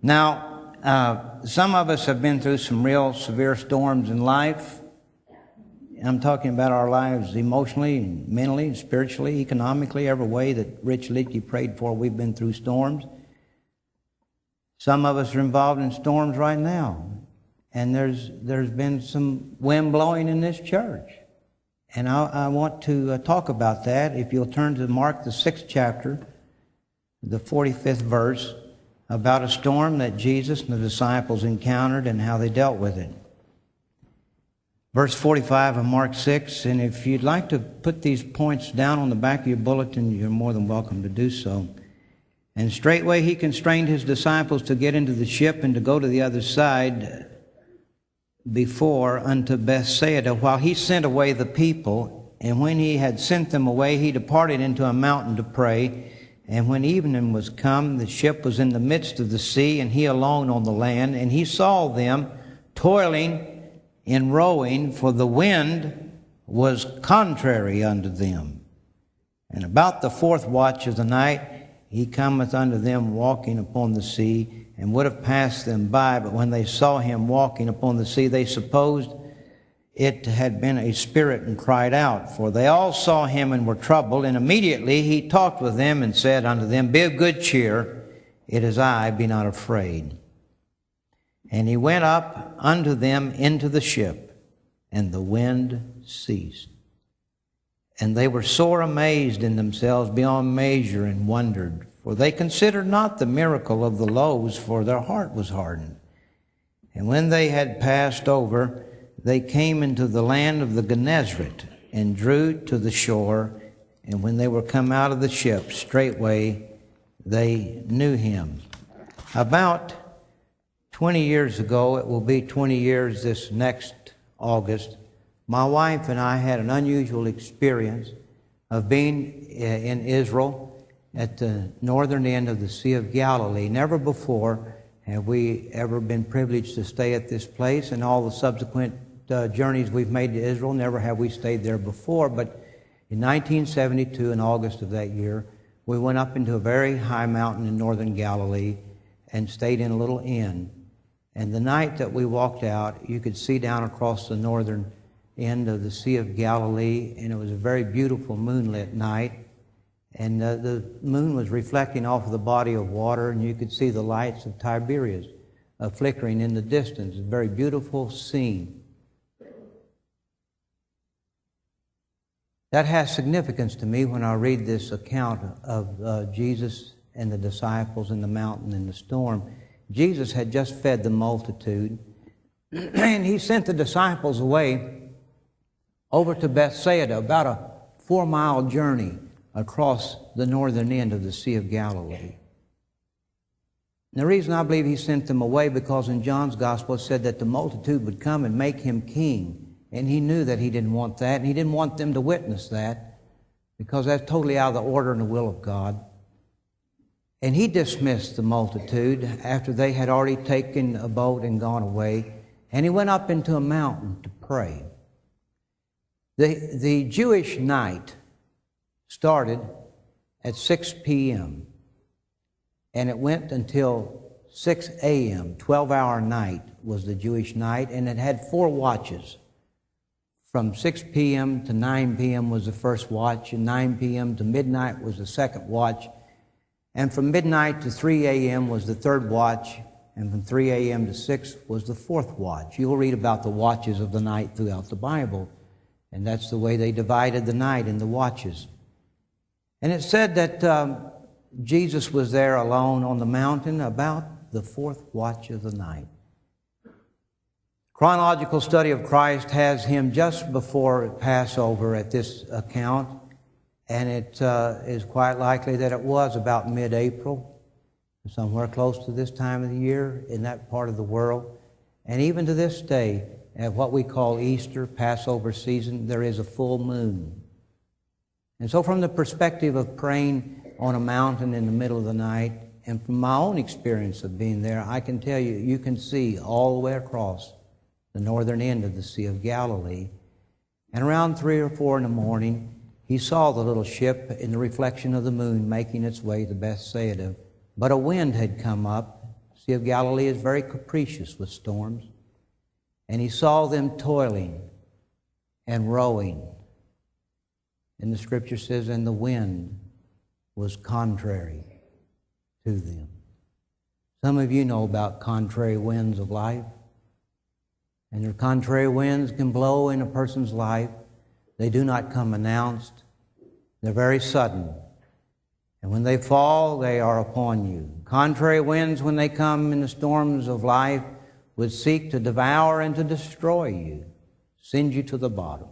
Now, some of us have been through some real severe storms in life. I'm talking about our lives emotionally, mentally, spiritually, economically, every way that Rich Leakey prayed for. We've been through storms. Some of us are involved in storms right now. And there's been some wind blowing in this church. And I want to talk about that. If you'll turn to Mark, the 6th chapter, the 45th verse, about a storm that Jesus and the disciples encountered and how they dealt with it. Verse 45 of Mark 6, and if you'd like to put these points down on the back of your bulletin, you're more than welcome to do so. And straightway he constrained his disciples to get into the ship and to go to the other side before unto Bethsaida, while he sent away the people. And when he had sent them away, he departed into a mountain to pray. And when evening was come, the ship was in the midst of the sea, and he alone on the land. And he saw them toiling in rowing, for the wind was contrary unto them. And about the 4th watch of the night, he cometh unto them walking upon the sea, and would have passed them by. But when they saw him walking upon the sea, they supposed it had been a spirit, and cried out. For they all saw him and were troubled. And immediately he talked with them and said unto them, Be of good cheer, it is I, be not afraid. And he went up unto them into the ship, and the wind ceased. And they were sore amazed in themselves beyond measure, and wondered. For they considered not the miracle of the loaves, for their heart was hardened. And when they had passed over, they came into the land of the Gennesaret, and drew to the shore. And when they were come out of the ship, straightway they knew him. About 20 years ago, it will be 20 years this next August, my wife and I had an unusual experience of being in Israel at the northern end of the Sea of Galilee. Never before have we ever been privileged to stay at this place, and all the subsequent journeys we've made to Israel, never have we stayed there before. But in 1972, in August of that year, we went up into a very high mountain in northern Galilee and stayed in a little inn. And the night that we walked out, you could see down across the northern end of the Sea of Galilee, and it was a very beautiful moonlit night. And the moon was reflecting off of the body of water, and you could see the lights of Tiberias flickering in the distance. A very beautiful scene. That has significance to me when I read this account of Jesus and the disciples in the mountain in the storm. Jesus had just fed the multitude, and he sent the disciples away over to Bethsaida, about a 4-mile journey across the northern end of the Sea of Galilee. And the reason I believe he sent them away, because in John's Gospel it said that the multitude would come and make him king. And he knew that he didn't want that, and he didn't want them to witness that, because that's totally out of the order and the will of God. And he dismissed the multitude after they had already taken a boat and gone away, and he went up into a mountain to pray. The Jewish night started at 6 p.m. and it went until 6 a.m. 12-hour night was the Jewish night, and it had 4 watches. From 6 p.m. to 9 p.m. was the first watch, and 9 p.m. to midnight was the second watch, and from midnight to 3 a.m. was the third watch, and from 3 a.m. to 6 was the fourth watch. You'll read about the watches of the night throughout the Bible, and that's the way they divided the night in the watches. And it said that Jesus was there alone on the mountain about the 4th watch of the night. Chronological study of Christ has him just before Passover at this account, and it is quite likely that it was about mid-April, somewhere close to this time of the year in that part of the world. And even to this day, at what we call Easter, Passover season, there is a full moon. And so from the perspective of praying on a mountain in the middle of the night, and from my own experience of being there, I can tell you, you can see all the way across the northern end of the Sea of Galilee. And around 3 or 4 in the morning, he saw the little ship in the reflection of the moon making its way to Bethsaida. But a wind had come up, Sea of Galilee is very capricious with storms. And he saw them toiling and rowing. And the Scripture says, and the wind was contrary to them. Some of you know about contrary winds of life. And their contrary winds can blow in a person's life. They do not come announced. They're very sudden. And when they fall, they are upon you. Contrary winds, when they come in the storms of life, would seek to devour and to destroy you, send you to the bottom.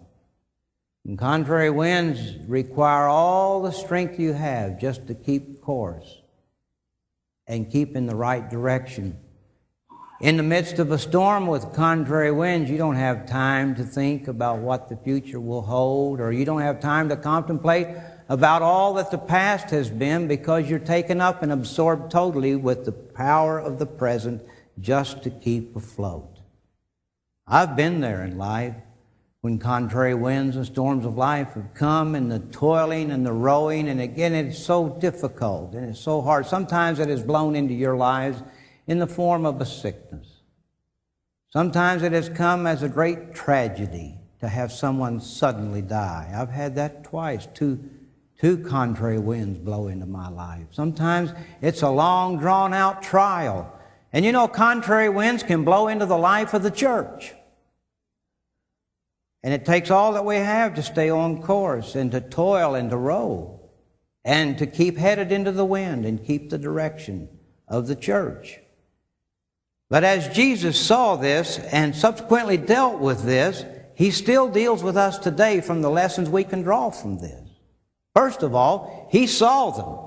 And contrary winds require all the strength you have just to keep course and keep in the right direction. In the midst of a storm with contrary winds, you don't have time to think about what the future will hold, or you don't have time to contemplate about all that the past has been, because you're taken up and absorbed totally with the power of the present just to keep afloat. I've been there in life when contrary winds and storms of life have come, and the toiling and the rowing, and again, it's so difficult and it's so hard. Sometimes it has blown into your lives in the form of a sickness. Sometimes it has come as a great tragedy to have someone suddenly die. I've had that twice, two contrary winds blow into my life. Sometimes it's a long, drawn-out trial. And you know, contrary winds can blow into the life of the church. And it takes all that we have to stay on course and to toil and to row and to keep headed into the wind and keep the direction of the church. But as Jesus saw this and subsequently dealt with this, he still deals with us today from the lessons we can draw from this. First of all, he saw them.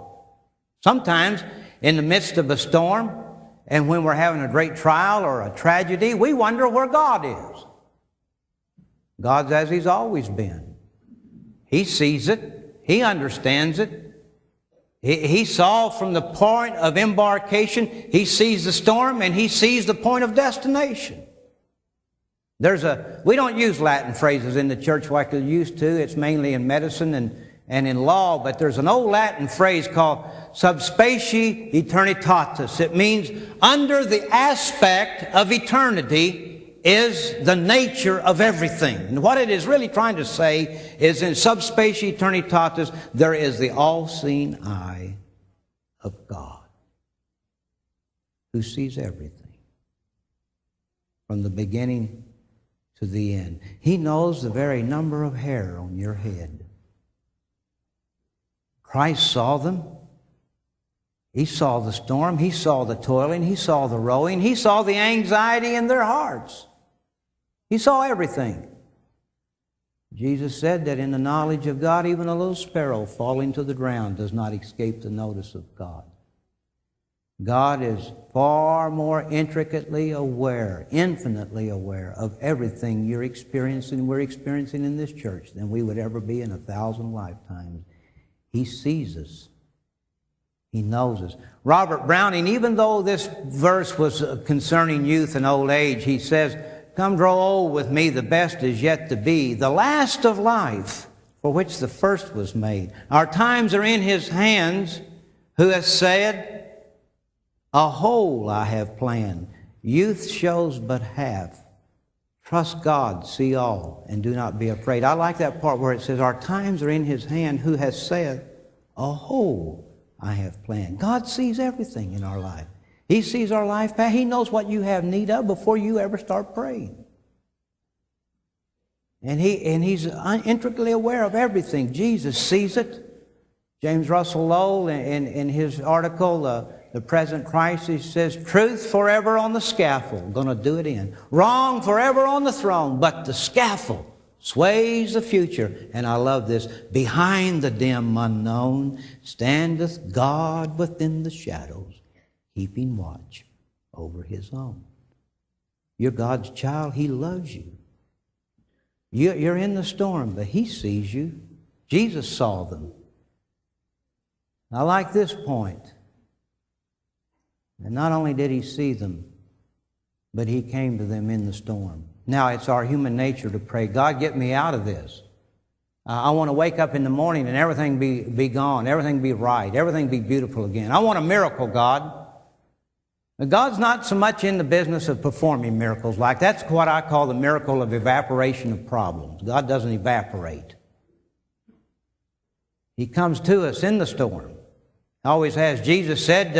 Sometimes in the midst of a storm, and when we're having a great trial or a tragedy, we wonder where God is. God's as He's always been. He sees it. He understands it. He saw from the point of embarkation, He sees the storm, and He sees the point of destination. We don't use Latin phrases in the church like we used to. It's mainly in medicine and in law, but there's an old Latin phrase called sub specie eternitatis. It means under the aspect of eternity is the nature of everything. And what it is really trying to say is in sub specie eternitatis, there is the all-seeing eye of God who sees everything from the beginning to the end. He knows the very number of hair on your head. Christ saw them. He saw the storm. He saw the toiling. He saw the rowing. He saw the anxiety in their hearts. He saw everything. Jesus said that in the knowledge of God, even a little sparrow falling to the ground does not escape the notice of God. God is far more intricately aware, infinitely aware of everything you're experiencing, we're experiencing in this church than we would ever be in 1,000 lifetimes. He sees us. He knows us. Robert Browning, even though this verse was concerning youth and old age, he says, "Come grow old with me, the best is yet to be, the last of life for which the first was made. Our times are in His hands, who has said, a whole I have planned. Youth shows but half. Trust God, see all, and do not be afraid." I like that part where it says, our times are in His hand, who has said, a whole I have planned. God sees everything in our life. He sees our life path. He knows what you have need of before you ever start praying. And He's intricately aware of everything. Jesus sees it. James Russell Lowell, in his article, The Present Christ, he says, truth forever on the scaffold, going to do it in. Wrong forever on the throne, but the scaffold sways the future. And I love this. Behind the dim unknown standeth God within the shadows, keeping watch over His own. You're God's child. He loves you. You're in the storm, but He sees you. Jesus saw them. I like this point. And not only did He see them, but He came to them in the storm. Now, it's our human nature to pray, God, get me out of this. I want to wake up in the morning and everything be gone, everything be right, everything be beautiful again. I want a miracle, God. God's not so much in the business of performing miracles like that's what I call the miracle of evaporation of problems. God doesn't evaporate. He comes to us in the storm. Always has. Jesus said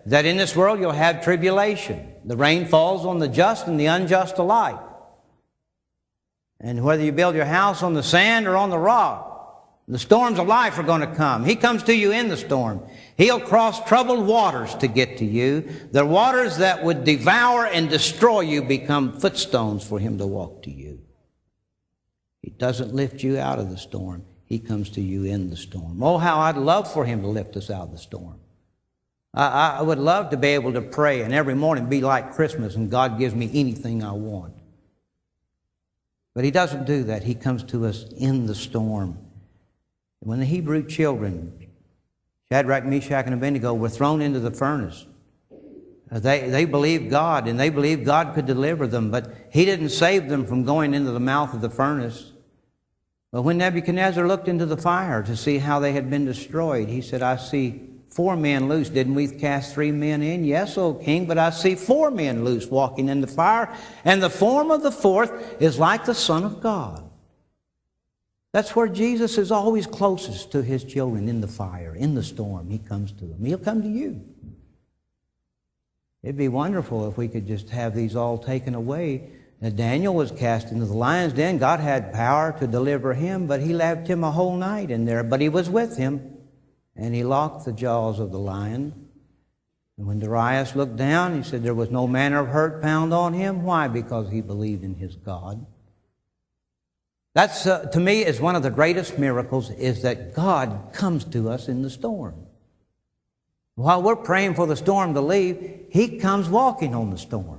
that in this world you'll have tribulation. The rain falls on the just and the unjust alike. And whether you build your house on the sand or on the rock, the storms of life are going to come. He comes to you in the storm. He'll cross troubled waters to get to you. The waters that would devour and destroy you become footstones for Him to walk to you. He doesn't lift you out of the storm. He comes to you in the storm. Oh, how I'd love for Him to lift us out of the storm. I would love to be able to pray and every morning be like Christmas and God gives me anything I want. But He doesn't do that. He comes to us in the storm. When the Hebrew children, Shadrach, Meshach, and Abednego, were thrown into the furnace, they believed God, and they believed God could deliver them, but He didn't save them from going into the mouth of the furnace. But when Nebuchadnezzar looked into the fire to see how they had been destroyed, he said, I see 4 men loose. Didn't we cast 3 men in? Yes, O king, but I see 4 men loose walking in the fire, and the form of the 4th is like the Son of God. That's where Jesus is always closest to His children, in the fire, in the storm. He comes to them. He'll come to you. It'd be wonderful if we could just have these all taken away. Now, Daniel was cast into the lion's den. God had power to deliver him, but He left him a whole night in there. But He was with him, and He locked the jaws of the lion. And when Darius looked down, he said there was no manner of hurt found on him. Why? Because he believed in his God. That's, to me, is one of the greatest miracles, is that God comes to us in the storm. While we're praying for the storm to leave, He comes walking on the storm,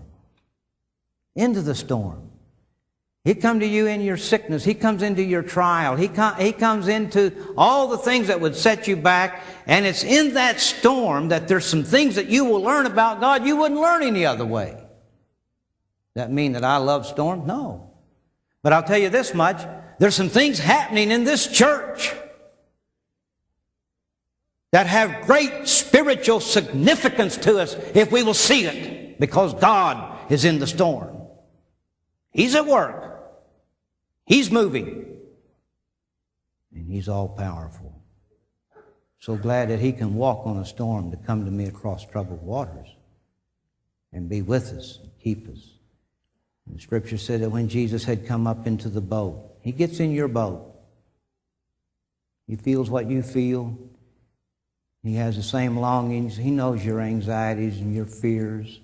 into the storm. He comes to you in your sickness. He comes into your trial. He comes into all the things that would set you back. And it's in that storm that there's some things that you will learn about God you wouldn't learn any other way. That mean that I love storms? No. But I'll tell you this much, there's some things happening in this church that have great spiritual significance to us if we will see it, because God is in the storm. He's at work. He's moving. And He's all powerful. So glad that He can walk on a storm to come to me across troubled waters and be with us and keep us. The Scripture said that when Jesus had come up into the boat, He gets in your boat. He feels what you feel. He has the same longings. He knows your anxieties and your fears,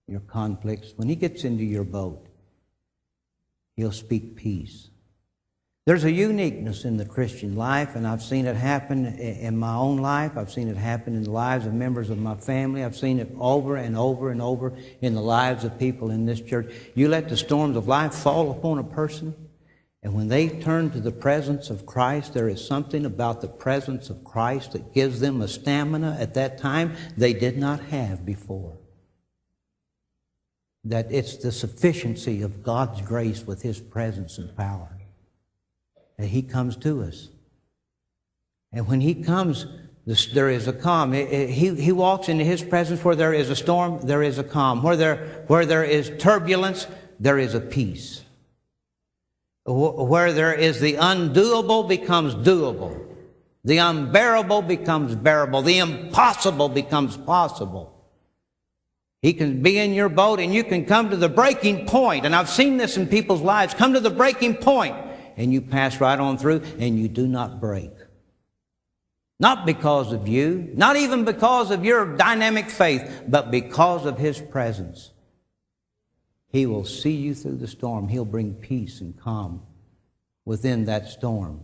your conflicts. When He gets into your boat, He'll speak peace. There's a uniqueness in the Christian life, and I've seen it happen in my own life. I've seen it happen in the lives of members of my family. I've seen it over and over and over in the lives of people in this church. You let the storms of life fall upon a person, and when they turn to the presence of Christ, there is something about the presence of Christ that gives them a stamina at that time they did not have before. That it's the sufficiency of God's grace with His presence and power. That He comes to us. And when He comes, there is a calm. He walks into His presence. Where there is a storm, there is a calm. Where there is turbulence, there is a peace. Where there is the undoable becomes doable. The unbearable becomes bearable. The impossible becomes possible. He can be in your boat and you can come to the breaking point. And I've seen this in people's lives. Come to the breaking point. And you pass right on through, and you do not break. Not because of you, not even because of your dynamic faith, but because of His presence. He will see you through the storm. He'll bring peace and calm within that storm.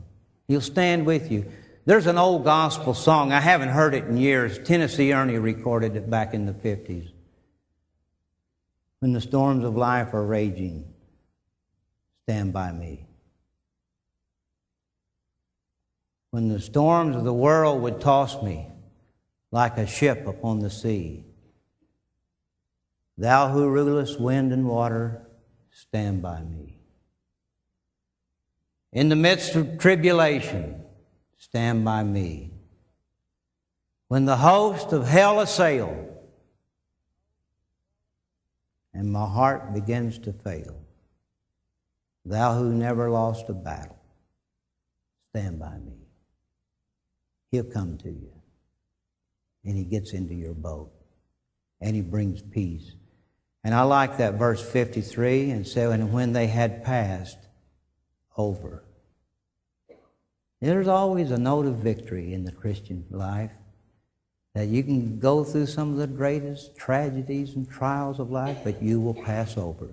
He'll stand with you. There's an old gospel song. I haven't heard it in years. Tennessee Ernie recorded it back in the 50s. When the storms of life are raging, stand by me. When the storms of the world would toss me like a ship upon the sea, Thou who rulest wind and water, stand by me. In the midst of tribulation, stand by me. When the host of hell assail, and my heart begins to fail. Thou who never lost a battle, stand by me. He'll come to you, and he gets into your boat, and he brings peace. And I like that verse 53, and said, and when they had passed over. There's always a note of victory in the Christian life, that you can go through some of the greatest tragedies and trials of life, but you will pass over.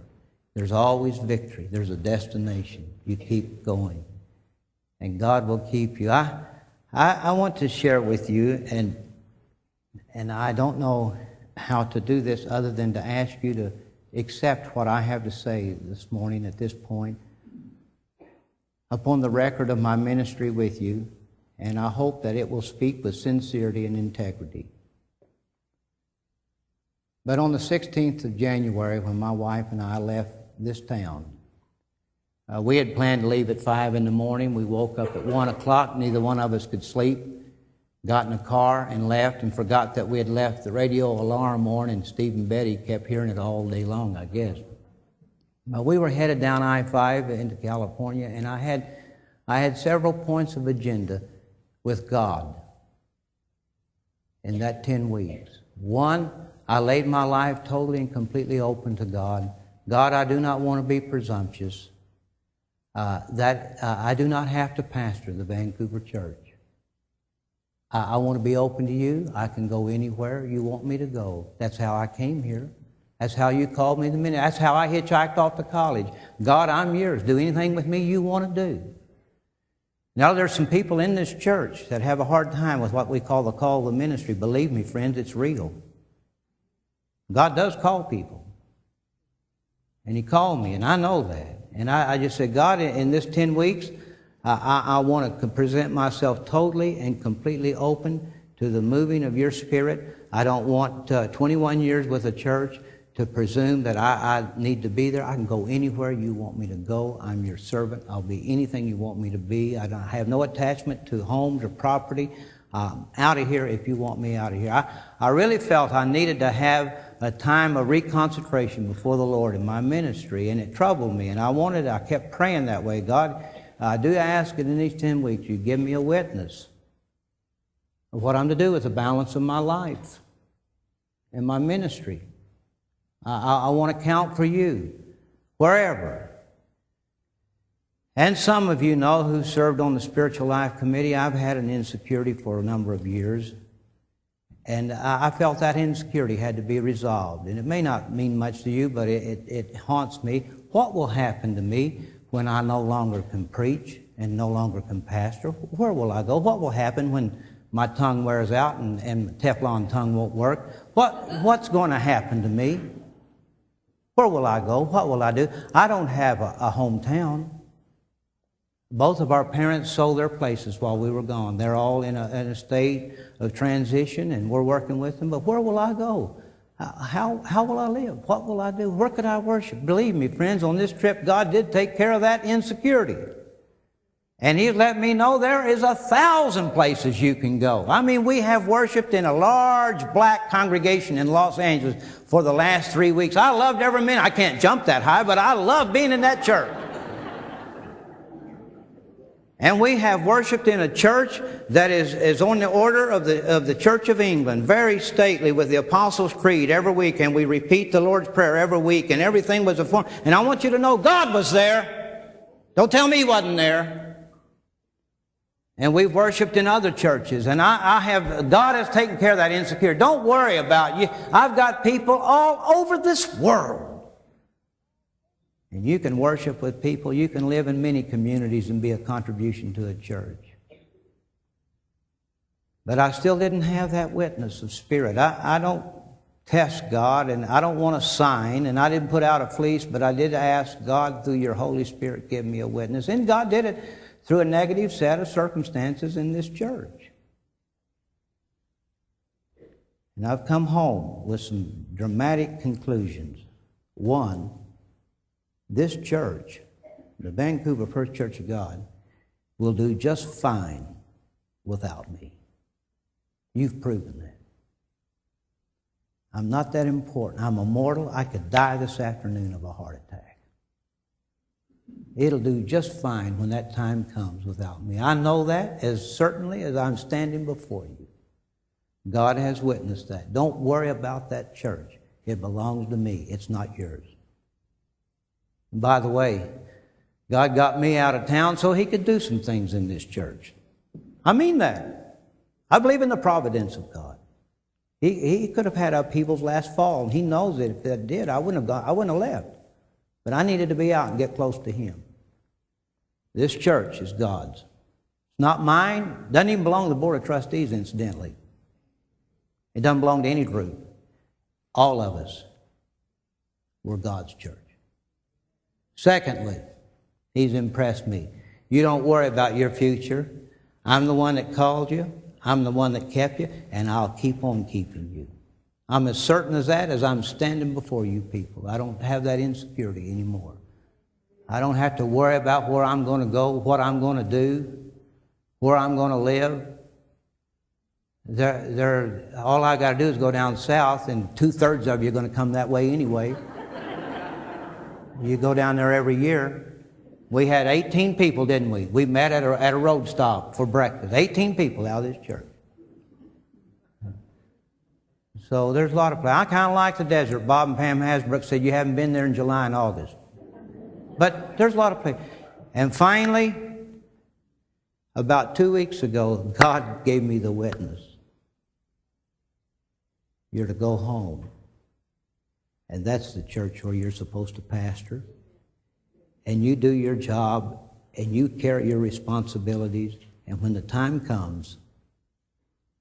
There's always victory. There's a destination. You keep going, and God will keep you. I want to share with you, and I don't know how to do this other than to ask you to accept what I have to say this morning at this point upon the record of my ministry with you, and I hope that it will speak with sincerity and integrity. But on the 16th of January, when my wife and I left this town, we had planned to leave at 5 in the morning. We woke up at 1 o'clock. Neither one of us could sleep. Got in a car and left, and forgot that we had left the radio alarm on, and Steve and Betty kept hearing it all day long, I guess. We were headed down I-5 into California, and I had several points of agenda with God in that 10 weeks. One, I laid my life totally and completely open to God. God, I do not want to be presumptuous. I do not have to pastor the Vancouver church. I want to be open to you. I can go anywhere you want me to go. That's how I came here. That's how you called me the minute. That's how I hitchhiked off to college. God, I'm yours. Do anything with me you want to do. Now, there's some people in this church that have a hard time with what we call the call of the ministry. Believe me, friends, it's real. God does call people. And he called me, and I know that. And I just said, God, in this 10 weeks, I want to present myself totally and completely open to the moving of your Spirit. I don't want 21 years with a church to presume that I need to be there. I can go anywhere you want me to go. I'm your servant. I'll be anything you want me to be. I have no attachment to homes or property. Out of here if you want me out of here. I really felt I needed to have a time of reconsecration before the Lord in my ministry, and it troubled me. And I kept praying that way. God, I do ask it in these 10 weeks, you give me a witness of what I'm to do with the balance of my life and my ministry. I want to count for you wherever. And some of you know who served on the Spiritual Life Committee, I've had an insecurity for a number of years. And I felt that insecurity had to be resolved. And it may not mean much to you, but it haunts me. What will happen to me when I no longer can preach and no longer can pastor? Where will I go? What will happen when my tongue wears out and Teflon tongue won't work? What's going to happen to me? Where will I go? What will I do? I don't have a hometown. Both of our parents sold their places while we were gone. They're all in a state of transition, and we're working with them. But where will I go? How will I live? What will I do? Where could I worship? Believe me, friends, on this trip, God did take care of that insecurity. And He let me know there is 1,000 places you can go. I mean, we have worshiped in a large black congregation in Los Angeles for the last 3 weeks. I loved every minute. I can't jump that high, but I love being in that church. And we have worshiped in a church that is on the order of the Church of England, very stately, with the Apostles' Creed every week, and we repeat the Lord's Prayer every week, and everything was a form. And I want you to know God was there. Don't tell me He wasn't there. And we've worshiped in other churches, and God has taken care of that insecurity. Don't worry about you. I've got people all over this world. And you can worship with people. You can live in many communities and be a contribution to a church. But I still didn't have that witness of Spirit. I don't test God, and I don't want a sign, and I didn't put out a fleece, but I did ask God, through your Holy Spirit, give me a witness. And God did it through a negative set of circumstances in this church. And I've come home with some dramatic conclusions. One, this church, the Vancouver First Church of God, will do just fine without me. You've proven that. I'm not that important. I'm immortal. I could die this afternoon of a heart attack. It'll do just fine when that time comes without me. I know that as certainly as I'm standing before you. God has witnessed that. Don't worry about that church. It belongs to me. It's not yours. And by the way, God got me out of town so He could do some things in this church. I mean that. I believe in the providence of God. He could have had upheavals last fall, and He knows that if that did, I wouldn't have left. But I needed to be out and get close to Him. This church is God's. It's not mine. It doesn't even belong to the Board of Trustees, incidentally. It doesn't belong to any group. All of us were God's church. Secondly, He's impressed me. You don't worry about your future. I'm the one that called you. I'm the one that kept you, and I'll keep on keeping you. I'm as certain as that as I'm standing before you people. I don't have that insecurity anymore. I don't have to worry about where I'm going to go, what I'm going to do, where I'm going to live. All I got to do is go down south, and 2/3 of you are going to come that way anyway. You go down there every year. We had 18 people, didn't we? We met at a road stop for breakfast. 18 people out of this church. So there's a lot of places. I kind of like the desert. Bob and Pam Hasbrook said you haven't been there in July and August. But there's a lot of places. And finally, about 2 weeks ago, God gave me the witness. You're to go home. And that's the church where you're supposed to pastor. And you do your job, and you carry your responsibilities. And when the time comes,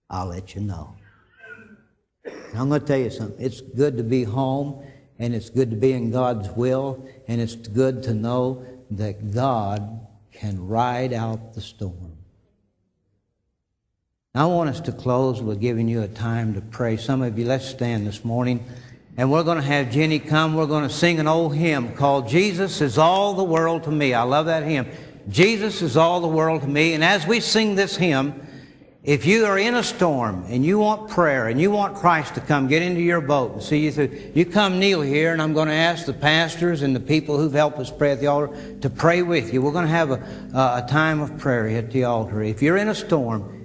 I'll let you know. And I'm going to tell you something. It's good to be home, and it's good to be in God's will, and it's good to know that God can ride out the storm. Now, I want us to close with giving you a time to pray. Some of you, let's stand this morning. And we're going to have Jenny come. We're going to sing an old hymn called Jesus is All the World to Me. I love that hymn. Jesus is all the world to me. And as we sing this hymn, if you are in a storm and you want prayer and you want Christ to come get into your boat and see you through, you come kneel here, and I'm going to ask the pastors and the people who've helped us pray at the altar to pray with you. We're going to have a time of prayer at the altar. If you're in a storm